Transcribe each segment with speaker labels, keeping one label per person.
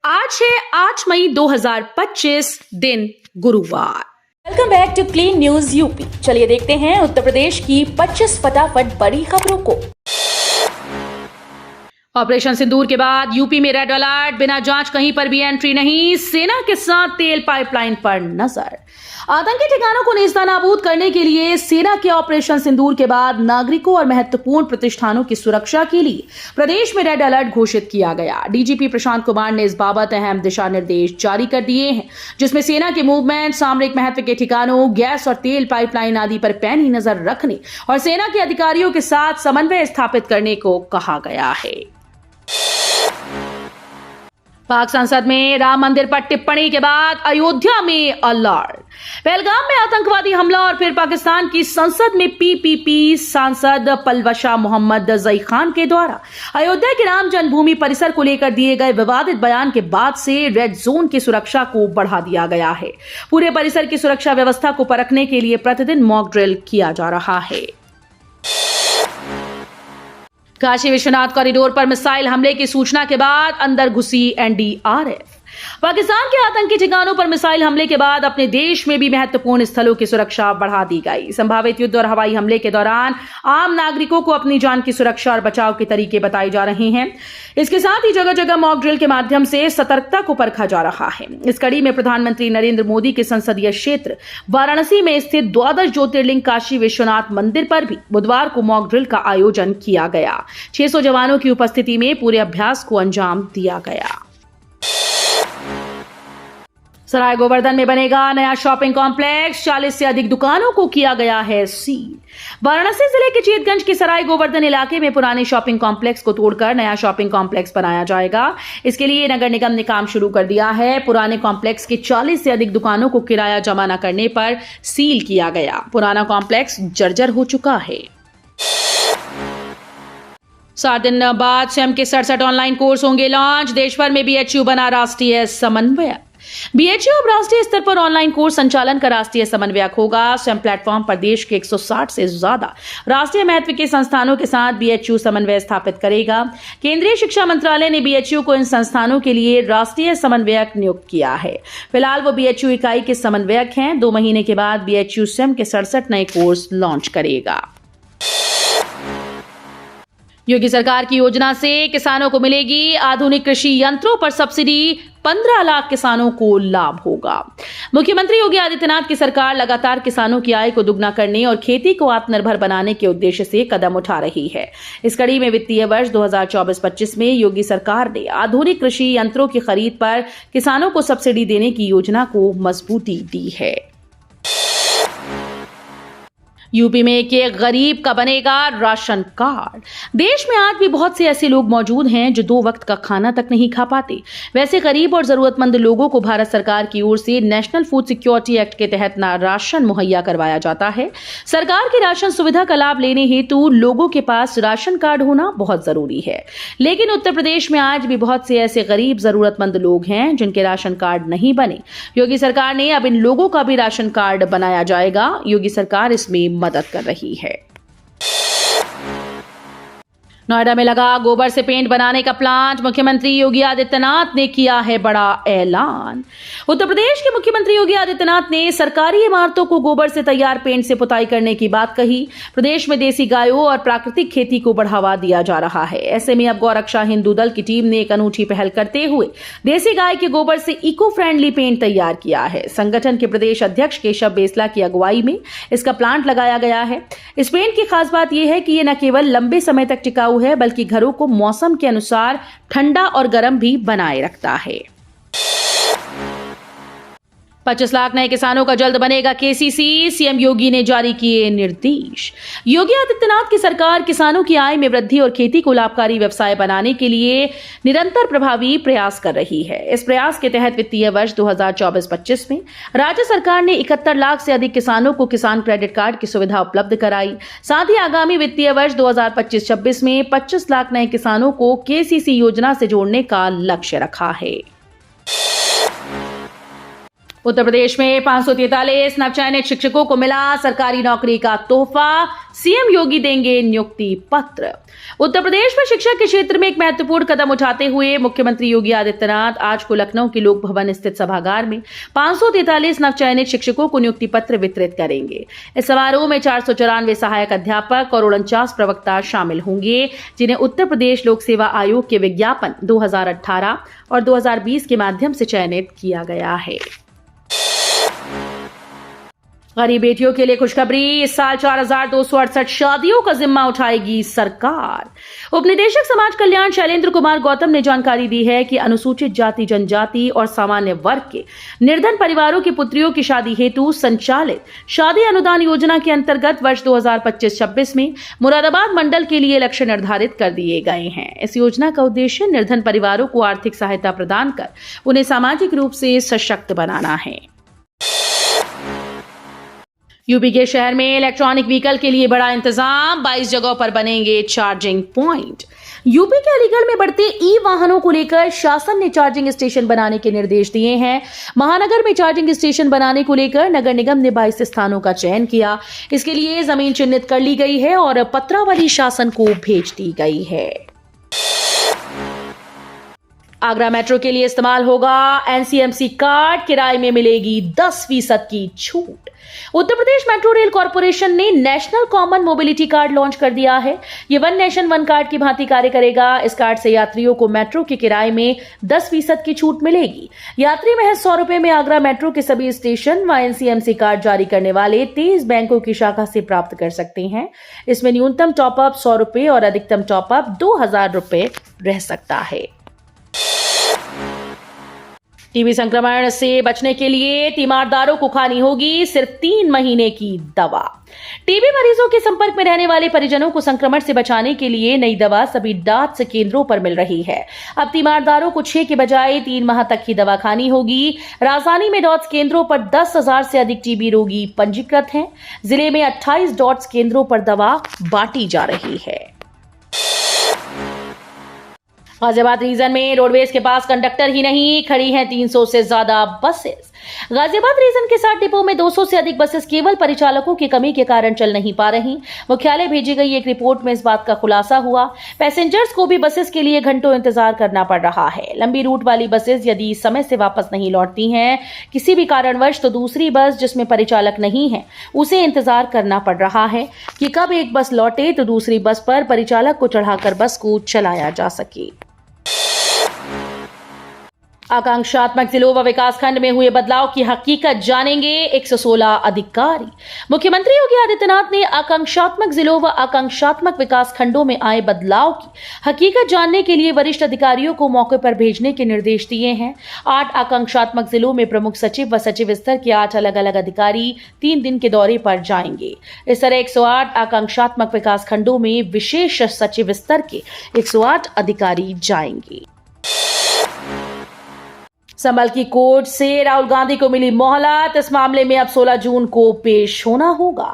Speaker 1: आज है 8 मई 2025 दिन गुरुवार।
Speaker 2: Welcome back to clean news UP. चलिए देखते हैं उत्तर प्रदेश की 25 फटाफट बड़ी खबरों को।
Speaker 1: ऑपरेशन सिंदूर के बाद यूपी में रेड अलर्ट, बिना जांच कहीं पर भी एंट्री नहीं। सेना के साथ तेल पाइपलाइन पर नजर। आतंकी ठिकानों को नेस्तनाबूद करने के लिए सेना के ऑपरेशन सिंदूर के बाद नागरिकों और महत्वपूर्ण प्रतिष्ठानों की सुरक्षा के लिए प्रदेश में रेड अलर्ट घोषित किया गया। डीजीपी प्रशांत कुमार ने इस बाबत अहम दिशा निर्देश जारी कर दिए हैं, जिसमें सेना के मूवमेंट, सामरिक महत्व के ठिकानों, गैस और तेल पाइपलाइन आदि पर पैनी नजर रखने और सेना के अधिकारियों के साथ समन्वय स्थापित करने को कहा गया है। पाक संसद में राम मंदिर पर टिप्पणी के बाद अयोध्या में अलर्ट। पहलगाम में आतंकवादी हमला और फिर पाकिस्तान की संसद में पीपीपी सांसद पलवशा मोहम्मद जई खान के द्वारा अयोध्या के राम जन्मभूमि परिसर को लेकर दिए गए विवादित बयान के बाद से रेड जोन की सुरक्षा को बढ़ा दिया गया है। पूरे परिसर की सुरक्षा व्यवस्था को परखने के लिए प्रतिदिन मॉक ड्रिल किया जा रहा है। काशी विश्वनाथ कॉरिडोर पर मिसाइल हमले की सूचना के बाद अंदर घुसी एनडीआरएफ। पाकिस्तान के आतंकी ठिकानों पर मिसाइल हमले के बाद अपने देश में भी महत्वपूर्ण स्थलों की सुरक्षा बढ़ा दी गई। संभावित युद्ध और हवाई हमले के दौरान आम नागरिकों को अपनी जान की सुरक्षा और बचाव के तरीके बताए जा रहे हैं। इसके साथ ही जगह जगह मॉक ड्रिल के माध्यम से सतर्कता को परखा जा रहा है। इस कड़ी में प्रधानमंत्री नरेंद्र मोदी के संसदीय क्षेत्र वाराणसी में स्थित द्वादश ज्योतिर्लिंग काशी विश्वनाथ मंदिर पर भी बुधवार को मॉक ड्रिल का आयोजन किया गया। 600 जवानों की उपस्थिति में पूरे अभ्यास को अंजाम दिया गया। सराय गोवर्धन में बनेगा नया शॉपिंग कॉम्प्लेक्स, 40 से अधिक दुकानों को किया गया है सील। वाराणसी जिले के चेतगंज के सराय गोवर्धन इलाके में पुराने शॉपिंग कॉम्प्लेक्स को तोड़कर नया शॉपिंग कॉम्प्लेक्स बनाया जाएगा। इसके लिए नगर निगम ने काम शुरू कर दिया है। पुराने कॉम्प्लेक्स के 40 से अधिक दुकानों को किराया जमा न करने पर सील किया गया। पुराना कॉम्प्लेक्स जर्जर हो चुका है। 7 दिन बाद स्वयं के 67 ऑनलाइन कोर्स होंगे लॉन्च। देश भर में बीएचयू बना राष्ट्रीय समन्वयक। बीएचयू अब राष्ट्रीय स्तर पर ऑनलाइन कोर्स संचालन का राष्ट्रीय समन्वयक होगा। स्वयं प्लेटफॉर्म पर देश के 160 से ज्यादा राष्ट्रीय महत्व के संस्थानों के साथ बीएचयू समन्वय स्थापित करेगा। केंद्रीय शिक्षा मंत्रालय ने बीएचयू को इन संस्थानों के लिए राष्ट्रीय समन्वयक नियुक्त किया है। फिलहाल वो बीएचयू इकाई के समन्वयक हैं। 2 महीने के बाद बीएचयू स्वयं के 67 नए कोर्स लॉन्च करेगा। योगी सरकार की योजना से किसानों को मिलेगी आधुनिक कृषि यंत्रों पर सब्सिडी। 15 लाख किसानों को लाभ होगा। मुख्यमंत्री योगी आदित्यनाथ की सरकार लगातार किसानों की आय को दुगना करने और खेती को आत्मनिर्भर बनाने के उद्देश्य से कदम उठा रही है। इस कड़ी में वित्तीय वर्ष 2024-25 में योगी सरकार ने आधुनिक कृषि यंत्रों की खरीद पर किसानों को सब्सिडी देने की योजना को मजबूती दी है। यूपी में एक गरीब का बनेगा राशन कार्ड। देश में आज भी बहुत से ऐसे लोग मौजूद हैं जो 2 वक्त का खाना तक नहीं खा पाते। वैसे गरीब और जरूरतमंद लोगों को भारत सरकार की ओर से नेशनल फूड सिक्योरिटी एक्ट के तहत राशन मुहैया करवाया जाता है। सरकार की राशन सुविधा का लाभ लेने हेतु लोगों के पास राशन कार्ड होना बहुत जरूरी है। लेकिन उत्तर प्रदेश में आज भी बहुत से ऐसे गरीब जरूरतमंद लोग हैं जिनके राशन कार्ड नहीं बने। योगी सरकार ने अब इन लोगों का भी राशन कार्ड बनाया जाएगा। योगी सरकार इसमें मदद कर रही है। नोएडा में लगा गोबर से पेंट बनाने का प्लांट। मुख्यमंत्री योगी आदित्यनाथ ने किया है बड़ा ऐलान। उत्तर प्रदेश के मुख्यमंत्री योगी आदित्यनाथ ने सरकारी इमारतों को गोबर से तैयार पेंट से पुताई करने की बात कही। प्रदेश में देसी गायों और प्राकृतिक खेती को बढ़ावा दिया जा रहा है। ऐसे में अब गौरक्षा हिंदू दल की टीम ने एक अनूठी पहल करते हुए देसी गाय के गोबर से इको फ्रेंडली पेंट तैयार किया है। संगठन के प्रदेश अध्यक्ष केशव बेसला की अगुवाई में इसका प्लांट लगाया गया है। इस पेंट की खास बात यह है कि यह न केवल लंबे समय तक टिकाऊ है, बल्कि घरों को मौसम के अनुसार ठंडा और गर्म भी बनाए रखता है। 25 लाख नए किसानों का जल्द बनेगा केसीसी। सीएम योगी ने जारी किए निर्देश। योगी आदित्यनाथ की सरकार किसानों की आय में वृद्धि और खेती को लाभकारी व्यवसाय बनाने के लिए निरंतर प्रभावी प्रयास कर रही है। इस प्रयास के तहत वित्तीय वर्ष 2024-25 में राज्य सरकार ने 71 लाख से अधिक किसानों को किसान क्रेडिट कार्ड की सुविधा उपलब्ध कराई। साथ ही आगामी वित्तीय वर्ष 2025-26 में 25 लाख नए किसानों को केसीसी योजना से जोड़ने का लक्ष्य रखा है। उत्तर प्रदेश में 543 नवचयनित शिक्षकों को मिला सरकारी नौकरी का तोहफा, सीएम योगी देंगे नियुक्ति पत्र। उत्तर प्रदेश में शिक्षा के क्षेत्र में एक महत्वपूर्ण कदम उठाते हुए मुख्यमंत्री योगी आदित्यनाथ आज को लखनऊ के लोक भवन स्थित सभागार में 543 नवचयनित शिक्षकों को नियुक्ति पत्र वितरित करेंगे। इस समारोह में 494 सहायक अध्यापक और 49 प्रवक्ता शामिल होंगे, जिन्हें उत्तर प्रदेश लोक सेवा आयोग के विज्ञापन 2018 और 2020 के माध्यम से चयनित किया गया है। गरीब बेटियों के लिए खुशखबरी, इस साल 4,268 शादियों का जिम्मा उठाएगी सरकार। उपनिदेशक समाज कल्याण शैलेंद्र कुमार गौतम ने जानकारी दी है कि अनुसूचित जाति जनजाति और सामान्य वर्ग के निर्धन परिवारों की पुत्रियों की शादी हेतु संचालित शादी अनुदान योजना के अंतर्गत वर्ष 2025-26 में मुरादाबाद मंडल के लिए लक्ष्य निर्धारित कर दिए गए हैं। इस योजना का उद्देश्य निर्धन परिवारों को आर्थिक सहायता प्रदान कर उन्हें सामाजिक रूप से सशक्त बनाना है। यूपी के शहर में इलेक्ट्रॉनिक व्हीकल के लिए बड़ा इंतजाम, 22 जगहों पर बनेंगे चार्जिंग पॉइंट। यूपी के अलीगढ़ में बढ़ते ई वाहनों को लेकर शासन ने चार्जिंग स्टेशन बनाने के निर्देश दिए हैं। महानगर में चार्जिंग स्टेशन बनाने को लेकर नगर निगम ने 22 स्थानों का चयन किया। इसके लिए जमीन चिन्हित कर ली गई है और पत्रावली शासन को भेज दी गई है। आगरा मेट्रो के लिए इस्तेमाल होगा एनसीएमसी कार्ड, किराए में मिलेगी 10% की छूट। Uttar Pradesh metro rail corporation ने national common mobility card launch कर दिया है। ये वन नेशन वन कार्ड की भांति कार्य करेगा। इस कार्ड से यात्रियों को मेट्रो के किराए में 10% की छूट मिलेगी। यात्री महज 100 रुपए में आगरा मेट्रो के सभी स्टेशन व एनसीएमसी कार्ड जारी करने वाले 23 बैंकों की शाखा से प्राप्त कर सकते हैं। इसमें न्यूनतम टॉपअप 100 रुपए और अधिकतम टॉपअप 2000 रुपए रह सकता है। टीबी संक्रमण से बचने के लिए तीमारदारों को खानी होगी सिर्फ 3 महीने की दवा। टीबी मरीजों के संपर्क में रहने वाले परिजनों को संक्रमण से बचाने के लिए नई दवा सभी डाट्स केंद्रों पर मिल रही है। अब तीमारदारों को 6 के बजाय 3 माह तक की दवा खानी होगी। राजधानी में डॉट्स केंद्रों पर 10,000 से अधिक टीबी रोगी पंजीकृत हैं। जिले में 28 डॉट्स केंद्रों पर दवा बांटी जा रही है। गाजियाबाद रीजन में रोडवेज के पास कंडक्टर ही नहीं, खड़ी हैं 300 से ज्यादा बसेस। गाजियाबाद रीजन के 7 डिपो में 200 से अधिक बसेस केवल परिचालकों की कमी के कारण चल नहीं पा रही। मुख्यालय भेजी गई एक रिपोर्ट में इस बात का खुलासा हुआ। पैसेंजर्स को भी बसेस के लिए घंटों इंतजार करना पड़ रहा है। लंबी रूट वाली बसेस यदि समय से वापस नहीं लौटती हैं किसी भी कारणवश, तो दूसरी बस जिसमें परिचालक नहीं है उसे इंतजार करना पड़ रहा है कि कब एक बस लौटे तो दूसरी बस पर परिचालक को चढ़ाकर बस को चलाया जा सके। आकांक्षात्मक जिलों व विकासखंड में हुए बदलाव की हकीकत जानेंगे 116 अधिकारी। मुख्यमंत्री योगी आदित्यनाथ ने आकांक्षात्मक जिलों व आकांक्षात्मक विकासखंडों में आए बदलाव की हकीकत जानने के लिए वरिष्ठ अधिकारियों को मौके पर भेजने के निर्देश दिए हैं। 8 आकांक्षात्मक जिलों में प्रमुख सचिव व सचिव स्तर के 8 अलग अलग अधिकारी 3 दिन के दौरे पर जाएंगे। इस तरह 108 आकांक्षात्मक विकासखंडों में विशेष सचिव स्तर के 108 अधिकारी जाएंगे। संभल की कोर्ट से राहुल गांधी को मिली मोहलत। इस मामले में अब 16 जून को पेश होना होगा।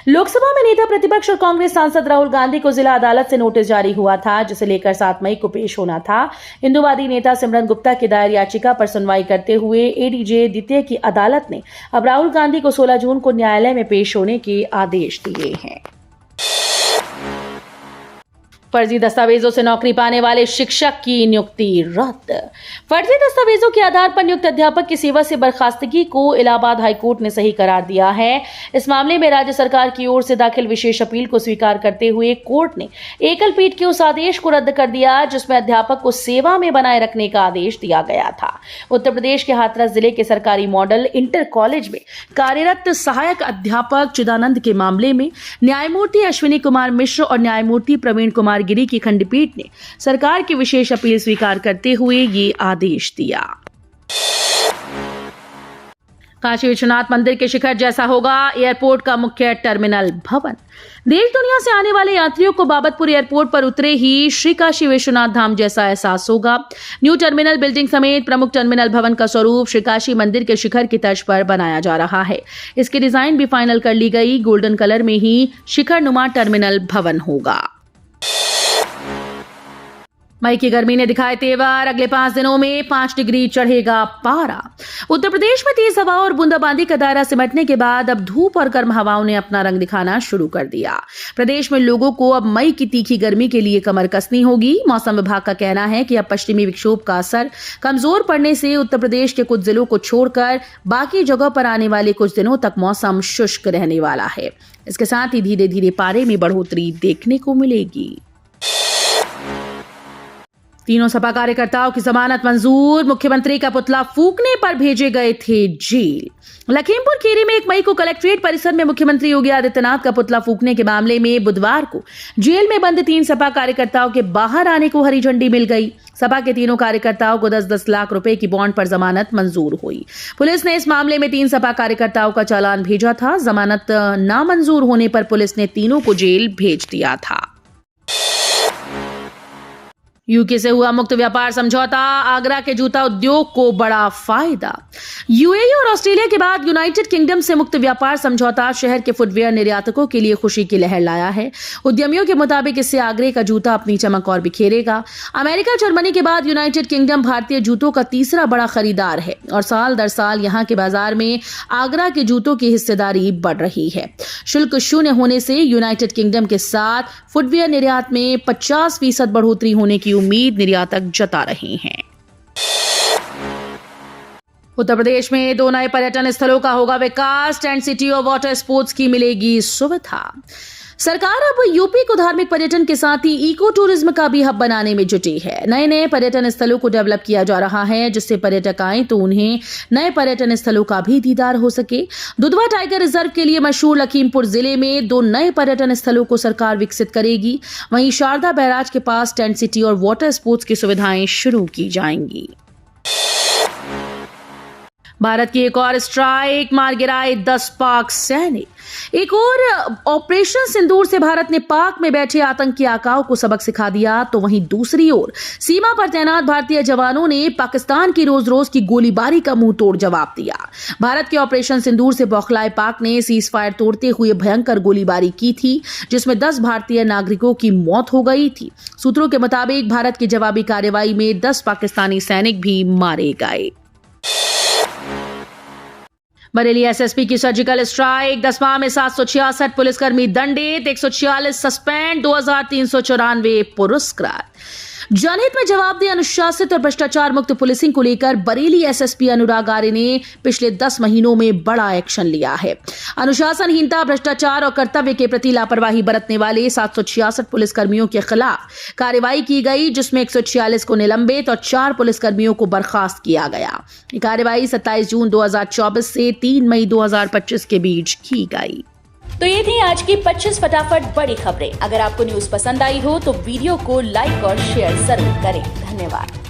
Speaker 1: लोकसभा में नेता प्रतिपक्ष और कांग्रेस सांसद राहुल गांधी को जिला अदालत से नोटिस जारी हुआ था, जिसे लेकर 7 मई को पेश होना था। हिंदूवादी नेता सिमरन गुप्ता की दायर याचिका पर सुनवाई करते हुए एडीजे द्वितीय की अदालत ने अब राहुल गांधी को 16 जून को न्यायालय में पेश होने के आदेश दिए हैं। फर्जी दस्तावेजों से नौकरी पाने वाले शिक्षक की नियुक्ति रद्द। फर्जी दस्तावेजों के आधार पर नियुक्त अध्यापक की सेवा से बर्खास्तगी को इलाहाबाद हाईकोर्ट ने सही करार दिया है। इस मामले में राज्य सरकार की ओर से दाखिल विशेष अपील को स्वीकार करते हुए कोर्ट ने एकल पीठ के उस आदेश को रद्द कर दिया जिसमें अध्यापक को सेवा में बनाए रखने का आदेश दिया गया था। उत्तर प्रदेश के हाथरस जिले के सरकारी मॉडल इंटर कॉलेज में कार्यरत सहायक अध्यापक चिदानंद के मामले में न्यायमूर्ति अश्विनी कुमार मिश्र और न्यायमूर्ति प्रवीण कुमार गिरी की खंडपीठ ने सरकार की विशेष अपील स्वीकार करते हुए ये आदेश दिया। काशी विश्वनाथ मंदिर के शिखर जैसा होगा एयरपोर्ट का मुख्य टर्मिनल भवन। देश दुनिया से आने वाले यात्रियों को बाबतपुर एयरपोर्ट पर उतरे ही श्री काशी विश्वनाथ धाम जैसा एहसास होगा। न्यू टर्मिनल बिल्डिंग समेत प्रमुख टर्मिनल भवन का स्वरूप श्री काशी मंदिर के शिखर की तर्ज पर बनाया जा रहा है। इसकी डिजाइन भी फाइनल कर ली गई। गोल्डन कलर में ही शिखर नुमा टर्मिनल भवन होगा। मई की गर्मी ने दिखाए तेवर, अगले 5 दिनों में 5 डिग्री चढ़ेगा पारा। उत्तर प्रदेश में तेज हवा और बूंदाबांदी का दायरा सिमटने के बाद अब धूप और गर्म हवाओं ने अपना रंग दिखाना शुरू कर दिया। प्रदेश में लोगों को अब मई की तीखी गर्मी के लिए कमर कसनी होगी। मौसम विभाग का कहना है कि अब पश्चिमी विक्षोभ का असर कमजोर पड़ने से उत्तर प्रदेश के कुछ जिलों को छोड़कर बाकी जगहों पर आने वाले कुछ दिनों तक मौसम शुष्क रहने वाला है। इसके साथ ही धीरे धीरे पारे में बढ़ोतरी देखने को मिलेगी। तीनों सपा कार्यकर्ताओं की जमानत मंजूर, मुख्यमंत्री का पुतला फूंकने पर भेजे गए थे जेल। लखीमपुर खीरी में 1 मई को कलेक्ट्रेट परिसर में मुख्यमंत्री योगी आदित्यनाथ का पुतला फूंकने के मामले में बुधवार को जेल में बंद 3 सपा कार्यकर्ताओं के बाहर आने को हरी झंडी मिल गई। सपा के तीनों कार्यकर्ताओं को 10-10 लाख रुपए की बॉन्ड पर जमानत मंजूर हुई। पुलिस ने इस मामले में 3 सपा कार्यकर्ताओं का चालान भेजा था। जमानत नामंजूर होने पर पुलिस ने तीनों को जेल भेज दिया था। यूके से हुआ मुक्त व्यापार समझौता, आगरा के जूता उद्योग को बड़ा फायदा। यूएई और ऑस्ट्रेलिया के बाद यूनाइटेड किंगडम से मुक्त व्यापार समझौता शहर के फुटवेयर निर्यातकों के लिए खुशी की लहर लाया है। उद्यमियों के मुताबिक इससे आगरे का जूता अपनी चमक और बिखेरेगा। अमेरिका, जर्मनी के बाद यूनाइटेड किंगडम भारतीय जूतों का तीसरा बड़ा खरीदार है और साल दर साल यहां के बाजार में आगरा के जूतों की हिस्सेदारी बढ़ रही है। शुल्क शून्य होने से यूनाइटेड किंगडम के साथ फुटवेयर निर्यात में 50% बढ़ोतरी होने की उम्मीद निर्यातक जता रहे हैं। उत्तर प्रदेश में 2 नए पर्यटन स्थलों का होगा विकास, टेंट सिटी और वाटर स्पोर्ट्स की मिलेगी सुविधा। सरकार अब यूपी को धार्मिक पर्यटन के साथ ही इको टूरिज्म का भी हब बनाने में जुटी है। नए नए पर्यटन स्थलों को डेवलप किया जा रहा है, जिससे पर्यटक आए तो उन्हें नए पर्यटन स्थलों का भी दीदार हो सके। दुधवा टाइगर रिजर्व के लिए मशहूर लखीमपुर जिले में 2 नए पर्यटन स्थलों को सरकार विकसित करेगी। वहीं शारदा बैराज के पास टेंट सिटी और वाटर स्पोर्ट्स की सुविधाएं शुरू की जाएंगी। भारत की एक और स्ट्राइक, मार गिराए 10 पाक सैनिक। एक और ऑपरेशन सिंदूर से भारत ने पाक में बैठे आतंकी आकाओं को सबक सिखा दिया, तो वहीं दूसरी ओर सीमा पर तैनात भारतीय जवानों ने पाकिस्तान की रोज रोज की गोलीबारी का मुंह तोड़ जवाब दिया। भारत के ऑपरेशन सिंदूर से बौखलाए पाक ने सीज फायर तोड़ते हुए भयंकर गोलीबारी की थी, जिसमें 10 भारतीय नागरिकों की मौत हो गई थी। सूत्रों के मुताबिक भारत की जवाबी कार्रवाई में 10 पाकिस्तानी सैनिक भी मारे गए। बरेली एसएसपी की सर्जिकल स्ट्राइक, 10 माह में 766 पुलिसकर्मी दंडित, 146 सस्पेंड, 2394 पुरस्कृत। जनहित में जवाब दे अनुशासित और भ्रष्टाचार मुक्त पुलिसिंग को लेकर बरेली एसएसपी अनुराग आर्य ने पिछले 10 महीनों में बड़ा एक्शन लिया है। अनुशासनहीनता, भ्रष्टाचार और कर्तव्य के प्रति लापरवाही बरतने वाले 766 पुलिसकर्मियों के खिलाफ कार्रवाई की गई, जिसमें 146 को निलंबित और 4 पुलिसकर्मियों को बर्खास्त किया गया। ये कार्रवाई 27 जून 2024 से 3 मई 2025 के बीच की गई।
Speaker 2: तो ये थी आज की 25 फटाफट बड़ी खबरें। अगर आपको न्यूज पसंद आई हो तो वीडियो को लाइक और शेयर जरूर करें। धन्यवाद।